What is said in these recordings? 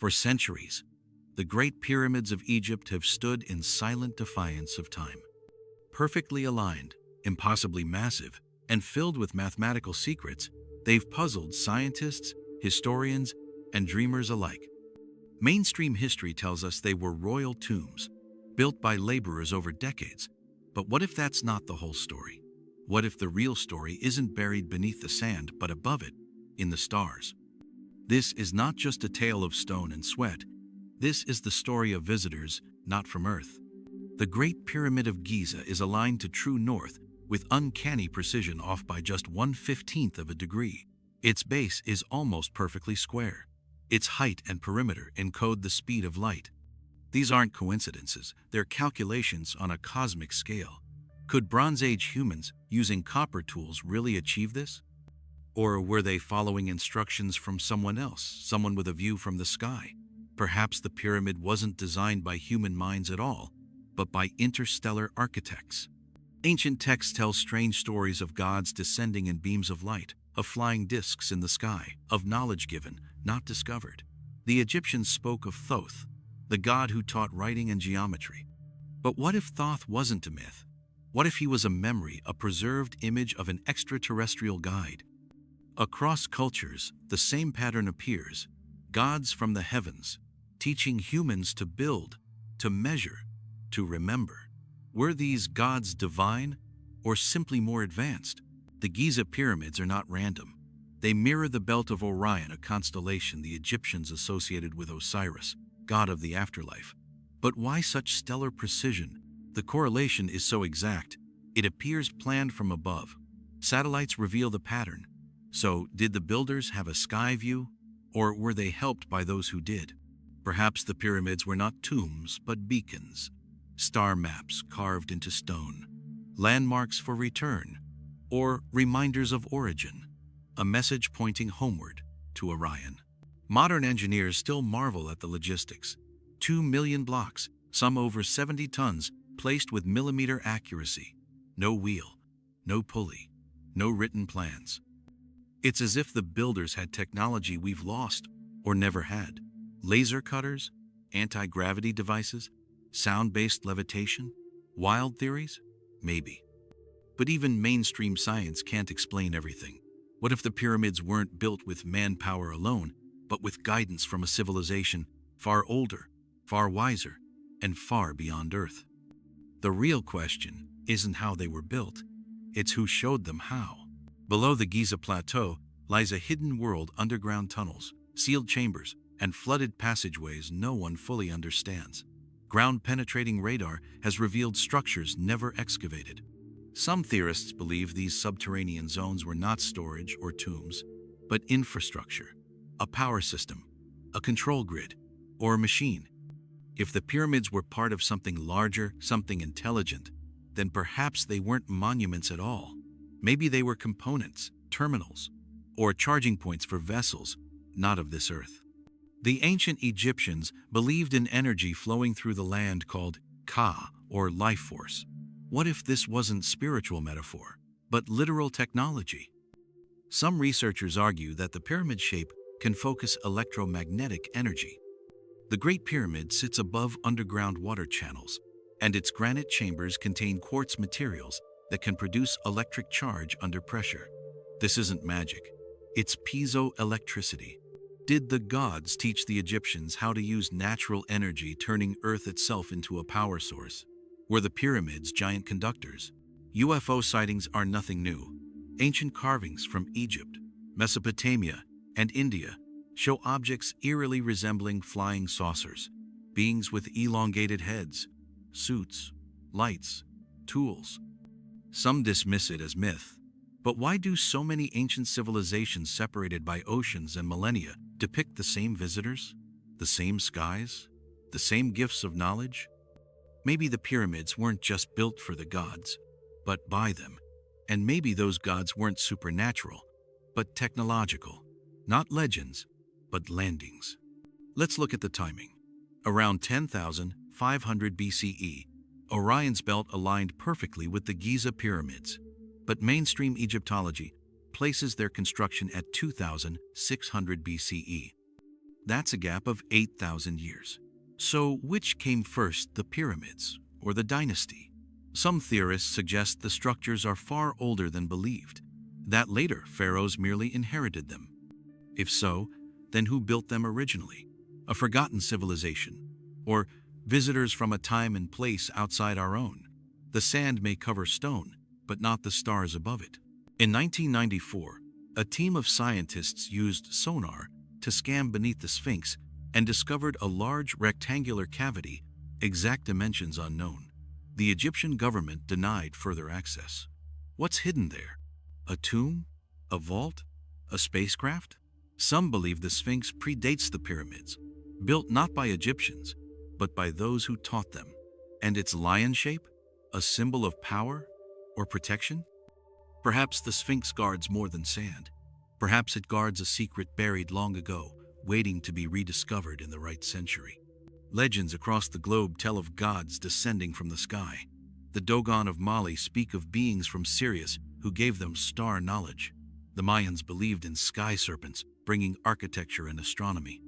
For centuries, the Great Pyramids of Egypt have stood in silent defiance of time. Perfectly aligned, impossibly massive, and filled with mathematical secrets, they've puzzled scientists, historians, and dreamers alike. Mainstream history tells us they were royal tombs, built by laborers over decades. But what if that's not the whole story? What if the real story isn't buried beneath the sand, but above it, in the stars? This is not just a tale of stone and sweat. This is the story of visitors, not from Earth. The Great Pyramid of Giza is aligned to true north with uncanny precision, off by just 1/15 of a degree. Its base is almost perfectly square. Its height and perimeter encode the speed of light. These aren't coincidences, they're calculations on a cosmic scale. Could Bronze Age humans using copper tools really achieve this? Or were they following instructions from someone else, someone with a view from the sky? Perhaps the pyramid wasn't designed by human minds at all, but by interstellar architects. Ancient texts tell strange stories of gods descending in beams of light, of flying discs in the sky, of knowledge given, not discovered. The Egyptians spoke of Thoth, the god who taught writing and geometry. But what if Thoth wasn't a myth? What if he was a memory, a preserved image of an extraterrestrial guide? Across cultures, the same pattern appears: gods from the heavens, teaching humans to build, to measure, to remember. Were these gods divine, or simply more advanced? The Giza pyramids are not random. They mirror the belt of Orion, a constellation the Egyptians associated with Osiris, god of the afterlife. But why such stellar precision? The correlation is so exact, it appears planned from above. Satellites reveal the pattern. So, did the builders have a sky view, or were they helped by those who did? Perhaps the pyramids were not tombs, but beacons, star maps carved into stone, landmarks for return, or reminders of origin, a message pointing homeward to Orion. Modern engineers still marvel at the logistics. 2 million blocks, some over 70 tons, placed with millimeter accuracy. No wheel, no pulley, no written plans. It's as if the builders had technology we've lost or never had. Laser cutters, anti-gravity devices, sound-based levitation, wild theories? Maybe. But even mainstream science can't explain everything. What if the pyramids weren't built with manpower alone, but with guidance from a civilization far older, far wiser, and far beyond Earth? The real question isn't how they were built, it's who showed them how. Below the Giza Plateau lies a hidden world: underground tunnels, sealed chambers, and flooded passageways no one fully understands. Ground-penetrating radar has revealed structures never excavated. Some theorists believe these subterranean zones were not storage or tombs, but infrastructure, a power system, a control grid, or a machine. If the pyramids were part of something larger, something intelligent, then perhaps they weren't monuments at all. Maybe they were components, terminals, or charging points for vessels not of this earth. The ancient Egyptians believed in energy flowing through the land called Ka, or life force. What if this wasn't spiritual metaphor, but literal technology? Some researchers argue that the pyramid shape can focus electromagnetic energy. The Great Pyramid sits above underground water channels, and its granite chambers contain quartz materials that can produce electric charge under pressure. This isn't magic, it's piezoelectricity. Did the gods teach the Egyptians how to use natural energy, turning Earth itself into a power source? Were the pyramids giant conductors? UFO sightings are nothing new. Ancient carvings from Egypt, Mesopotamia, and India show objects eerily resembling flying saucers, beings with elongated heads, suits, lights, tools. Some dismiss it as myth. But why do so many ancient civilizations separated by oceans and millennia depict the same visitors, the same skies, the same gifts of knowledge? Maybe the pyramids weren't just built for the gods, but by them. And maybe those gods weren't supernatural, but technological. Not legends, but landings. Let's look at the timing. Around 10,500 BCE, Orion's belt aligned perfectly with the Giza pyramids, but mainstream Egyptology places their construction at 2,600 BCE. That's a gap of 8,000 years. So which came first, the pyramids or the dynasty? Some theorists suggest the structures are far older than believed, that later pharaohs merely inherited them. If so, then who built them originally? A forgotten civilization? Or visitors from a time and place outside our own? The sand may cover stone, but not the stars above it. In 1994, a team of scientists used sonar to scan beneath the Sphinx and discovered a large rectangular cavity, exact dimensions unknown. The Egyptian government denied further access. What's hidden there? A tomb? A vault? A spacecraft? Some believe the Sphinx predates the pyramids, built not by Egyptians, but by those who taught them. And its lion shape? A symbol of power or protection? Perhaps the Sphinx guards more than sand. Perhaps it guards a secret buried long ago, waiting to be rediscovered in the right century. Legends across the globe tell of gods descending from the sky. The Dogon of Mali speak of beings from Sirius who gave them star knowledge. The Mayans believed in sky serpents, bringing architecture and astronomy.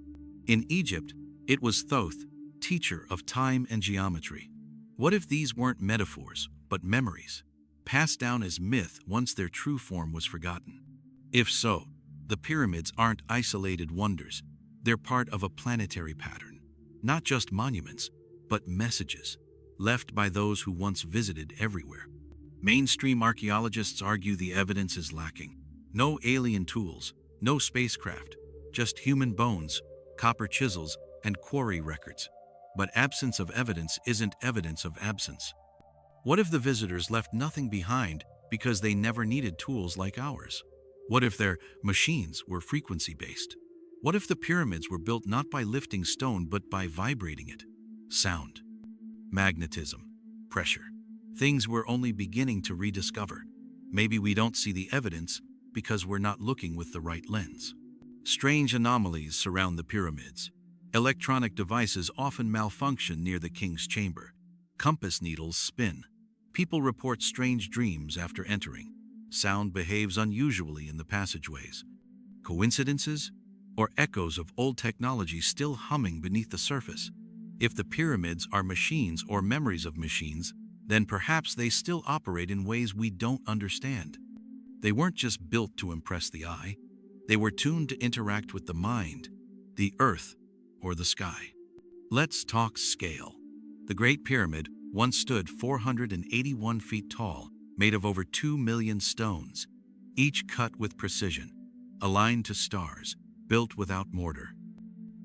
In Egypt, it was Thoth, teacher of time and geometry. What if these weren't metaphors, but memories, passed down as myth once their true form was forgotten? If so, the pyramids aren't isolated wonders. They're part of a planetary pattern. Not just monuments, but messages, left by those who once visited everywhere. Mainstream archaeologists argue the evidence is lacking. No alien tools, no spacecraft, just human bones, copper chisels, and quarry records. But absence of evidence isn't evidence of absence. What if the visitors left nothing behind because they never needed tools like ours? What if their machines were frequency-based? What if the pyramids were built not by lifting stone but by vibrating it? Sound, magnetism, pressure. Things we're only beginning to rediscover. Maybe we don't see the evidence because we're not looking with the right lens. Strange anomalies surround the pyramids. Electronic devices often malfunction near the king's chamber. Compass needles spin. People report strange dreams after entering. Sound behaves unusually in the passageways. Coincidences? Or echoes of old technology still humming beneath the surface? If the pyramids are machines or memories of machines, then perhaps they still operate in ways we don't understand. They weren't just built to impress the eye. They were tuned to interact with the mind, the earth, or the sky. Let's talk scale. The Great Pyramid once stood 481 feet tall, made of over 2 million stones, each cut with precision, aligned to stars, built without mortar.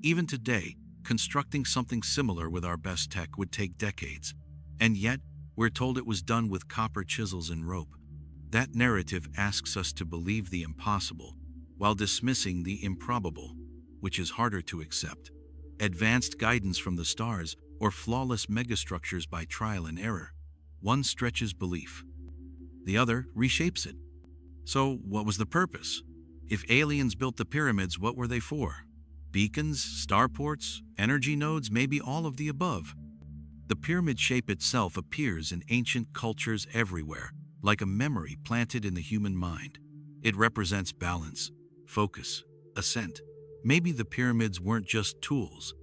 Even today, constructing something similar with our best tech would take decades, and yet we're told it was done with copper chisels and rope. That narrative asks us to believe the impossible, while dismissing the improbable, which is harder to accept. Advanced guidance from the stars, or flawless megastructures by trial and error. One stretches belief. The other reshapes it. So what was the purpose? If aliens built the pyramids, what were they for? Beacons, starports, energy nodes, maybe all of the above. The pyramid shape itself appears in ancient cultures everywhere, like a memory planted in the human mind. It represents balance, focus, ascent. Maybe the pyramids weren't just tools.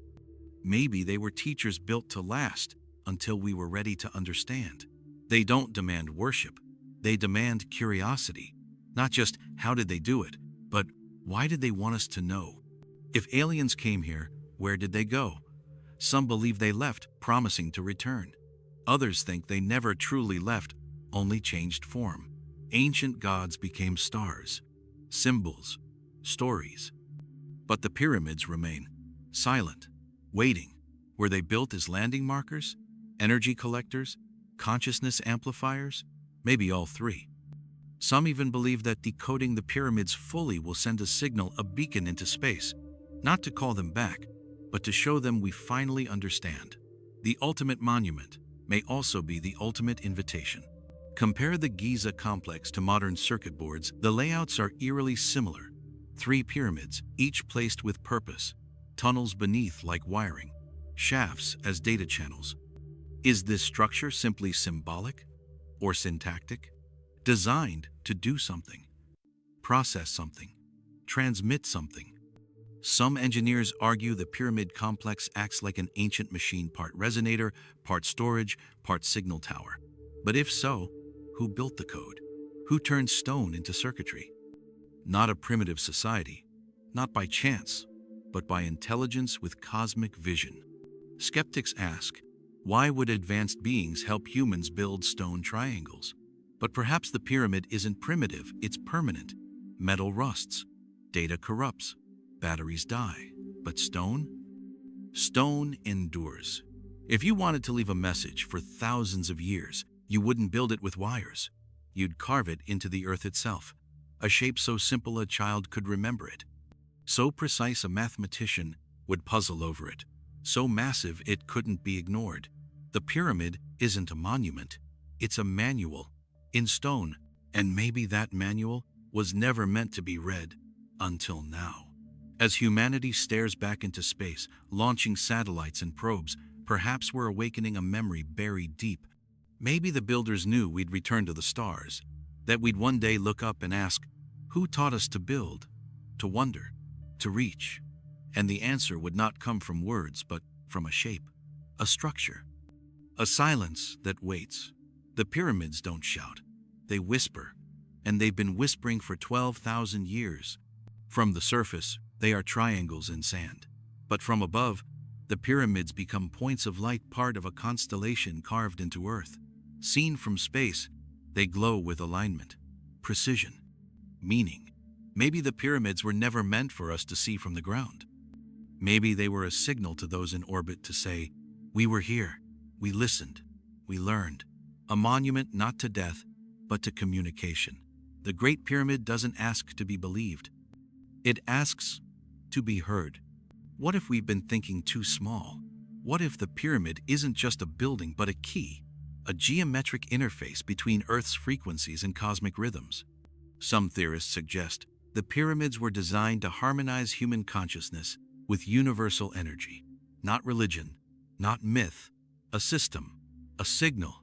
Maybe they were teachers built to last until we were ready to understand. They don't demand worship. They demand curiosity. Not just how did they do it, but why did they want us to know? If aliens came here, where did they go? Some believe they left, promising to return. Others think they never truly left, only changed form. Ancient gods became stars, symbols, stories. But the pyramids remain silent, waiting. Were they built as landing markers, energy collectors, consciousness amplifiers? Maybe all three. Some even believe that decoding the pyramids fully will send a signal, a beacon into space, not to call them back, but to show them we finally understand. The ultimate monument may also be the ultimate invitation. Compare the Giza complex to modern circuit boards. The layouts are eerily similar. 3 pyramids, each placed with purpose. Tunnels beneath like wiring. Shafts as data channels. Is this structure simply symbolic or syntactic? Designed to do something, process something, transmit something. Some engineers argue the pyramid complex acts like an ancient machine, part resonator, part storage, part signal tower. But if so, who built the code? Who turned stone into circuitry? Not a primitive society, not by chance, but by intelligence with cosmic vision. Skeptics ask, why would advanced beings help humans build stone triangles? But perhaps the pyramid isn't primitive, it's permanent. Metal rusts, data corrupts, batteries die. But stone? Stone endures. If you wanted to leave a message for thousands of years, you wouldn't build it with wires. You'd carve it into the earth itself, a shape so simple a child could remember it, so precise a mathematician would puzzle over it, so massive it couldn't be ignored. The pyramid isn't a monument, it's a manual, in stone, and maybe that manual was never meant to be read until now. As humanity stares back into space, launching satellites and probes, perhaps we're awakening a memory buried deep. Maybe the builders knew we'd return to the stars, that we'd one day look up and ask, who taught us to build, to wonder, to reach? And the answer would not come from words, but from a shape, a structure, a silence that waits. The pyramids don't shout, they whisper, and they've been whispering for 12,000 years. From the surface, they are triangles in sand. But from above, the pyramids become points of light, part of a constellation carved into earth. Seen from space, they glow with alignment, precision, meaning. Maybe the pyramids were never meant for us to see from the ground. Maybe they were a signal to those in orbit to say, we were here, we listened, we learned. A monument not to death, but to communication. The Great Pyramid doesn't ask to be believed. It asks to be heard. What if we've been thinking too small? What if the pyramid isn't just a building but a key, a geometric interface between Earth's frequencies and cosmic rhythms? Some theorists suggest the pyramids were designed to harmonize human consciousness with universal energy, not religion, not myth, a system, a signal,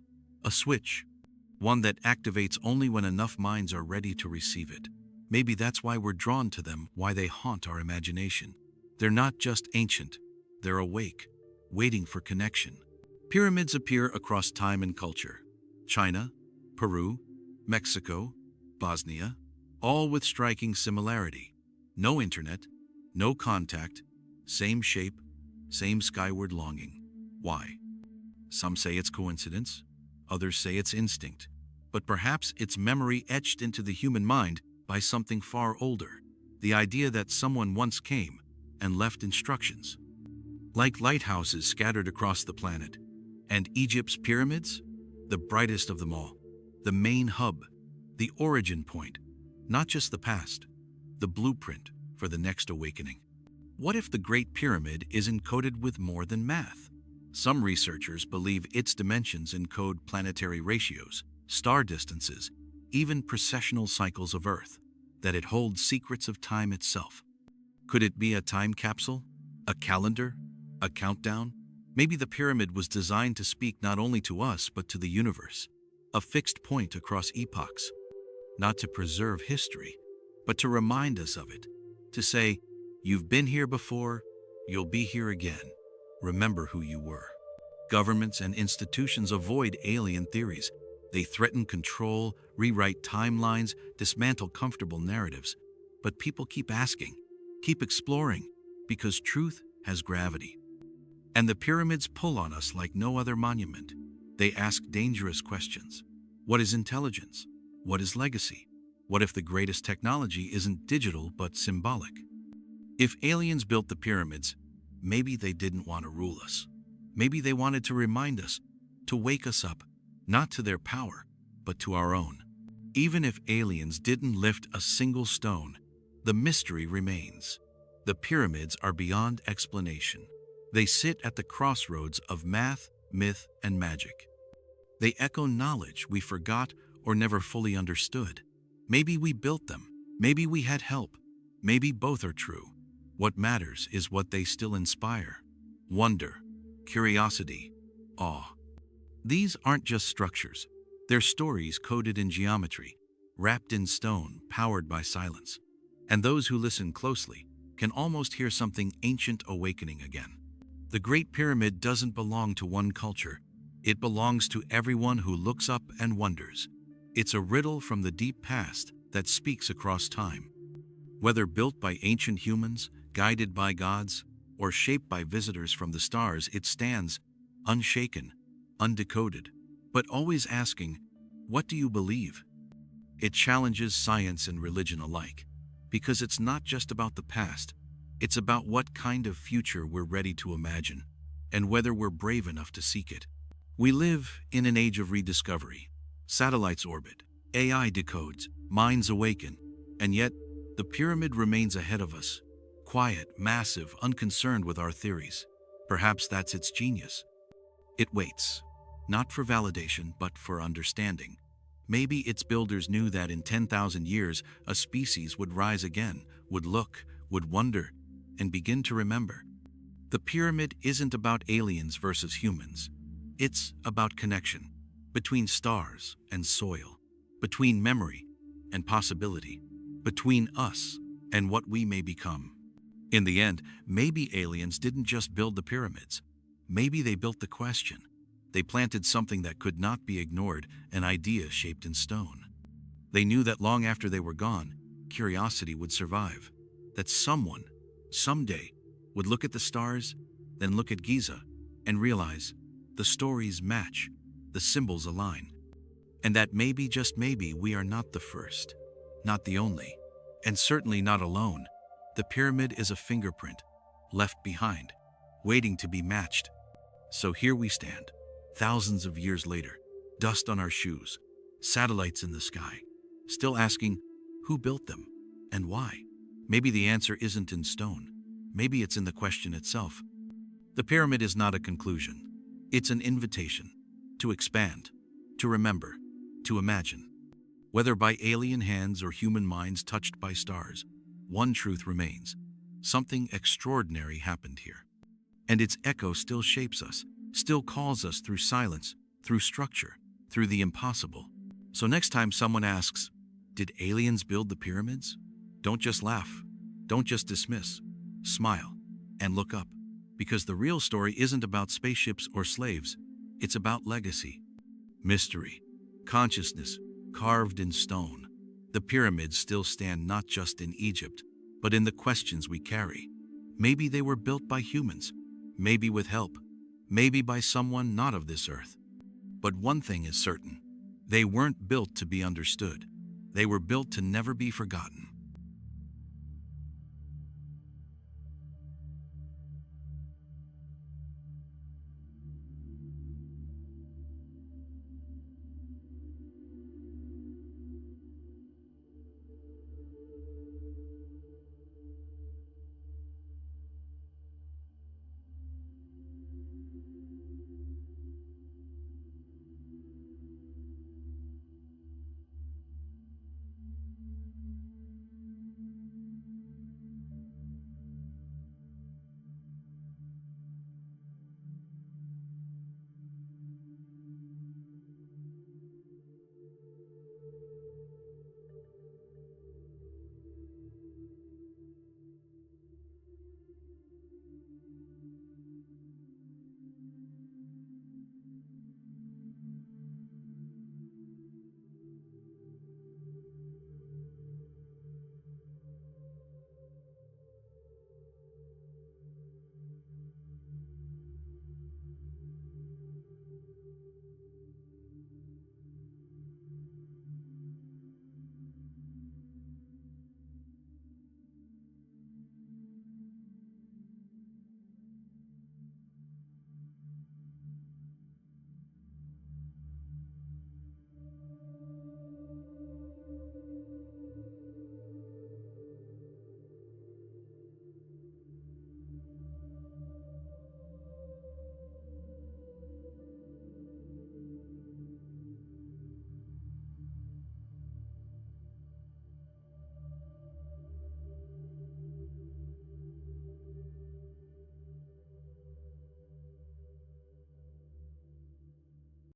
a switch, one that activates only when enough minds are ready to receive it. Maybe that's why we're drawn to them, why they haunt our imagination. They're not just ancient, they're awake, waiting for connection. Pyramids appear across time and culture. China, Peru, Mexico, Bosnia, all with striking similarity. No internet, no contact, same shape, same skyward longing. Why? Some say it's coincidence, others say it's instinct, but perhaps it's memory etched into the human mind by something far older, the idea that someone once came and left instructions. Like lighthouses scattered across the planet. And Egypt's pyramids? The brightest of them all. The main hub, the origin point, not just the past, the blueprint for the next awakening. What if the Great Pyramid is encoded with more than math? Some researchers believe its dimensions encode planetary ratios, star distances, even precessional cycles of Earth, that it holds secrets of time itself. Could it be a time capsule? A calendar? A countdown? Maybe the pyramid was designed to speak not only to us but to the universe, a fixed point across epochs, not to preserve history, but to remind us of it, to say, you've been here before, you'll be here again. Remember who you were. Governments and institutions avoid alien theories. They threaten control, rewrite timelines, dismantle comfortable narratives. But people keep asking, keep exploring, because truth has gravity. And the pyramids pull on us like no other monument. They ask dangerous questions. What is intelligence? What is legacy? What if the greatest technology isn't digital but symbolic? If aliens built the pyramids, maybe they didn't want to rule us. Maybe they wanted to remind us, to wake us up, not to their power, but to our own. Even if aliens didn't lift a single stone, the mystery remains. The pyramids are beyond explanation. They sit at the crossroads of math, myth, and magic. They echo knowledge we forgot or never fully understood. Maybe we built them. Maybe we had help. Maybe both are true. What matters is what they still inspire. Wonder, curiosity, awe. These aren't just structures. They're stories coded in geometry, wrapped in stone, powered by silence. And those who listen closely can almost hear something ancient awakening again. The Great Pyramid doesn't belong to one culture. It belongs to everyone who looks up and wonders. It's a riddle from the deep past that speaks across time. Whether built by ancient humans, guided by gods, or shaped by visitors from the stars, it stands, unshaken, undecoded, but always asking, "What do you believe?" It challenges science and religion alike, because it's not just about the past, it's about what kind of future we're ready to imagine, and whether we're brave enough to seek it. We live in an age of rediscovery. Satellites orbit, AI decodes, minds awaken, and yet the pyramid remains ahead of us, quiet, massive, unconcerned with our theories. Perhaps that's its genius. It waits, not for validation, but for understanding. Maybe its builders knew that in 10,000 years, a species would rise again, would look, would wonder, and begin to remember. The pyramid isn't about aliens versus humans. It's about connection, between stars and soil, between memory and possibility, between us and what we may become. In the end, maybe aliens didn't just build the pyramids. Maybe they built the question. They planted something that could not be ignored, an idea shaped in stone. They knew that long after they were gone, curiosity would survive. That someone, someday, would look at the stars, then look at Giza, and realize the stories match, the symbols align. And that maybe, just maybe, we are not the first, not the only, and certainly not alone. The pyramid is a fingerprint, left behind, waiting to be matched. So here we stand, thousands of years later, dust on our shoes, satellites in the sky, still asking, who built them, and why? Maybe the answer isn't in stone. Maybe it's in the question itself. The pyramid is not a conclusion. It's an invitation to expand, to remember, to imagine. Whether by alien hands or human minds touched by stars, one truth remains. Something extraordinary happened here. And its echo still shapes us, still calls us through silence, through structure, through the impossible. So next time someone asks, did aliens build the pyramids? Don't just laugh. Don't just dismiss. Smile and look up. Because the real story isn't about spaceships or slaves. It's about legacy, mystery, consciousness carved in stone. The pyramids still stand not just in Egypt, but in the questions we carry. Maybe they were built by humans, maybe with help, maybe by someone not of this earth. But one thing is certain, they weren't built to be understood. They were built to never be forgotten.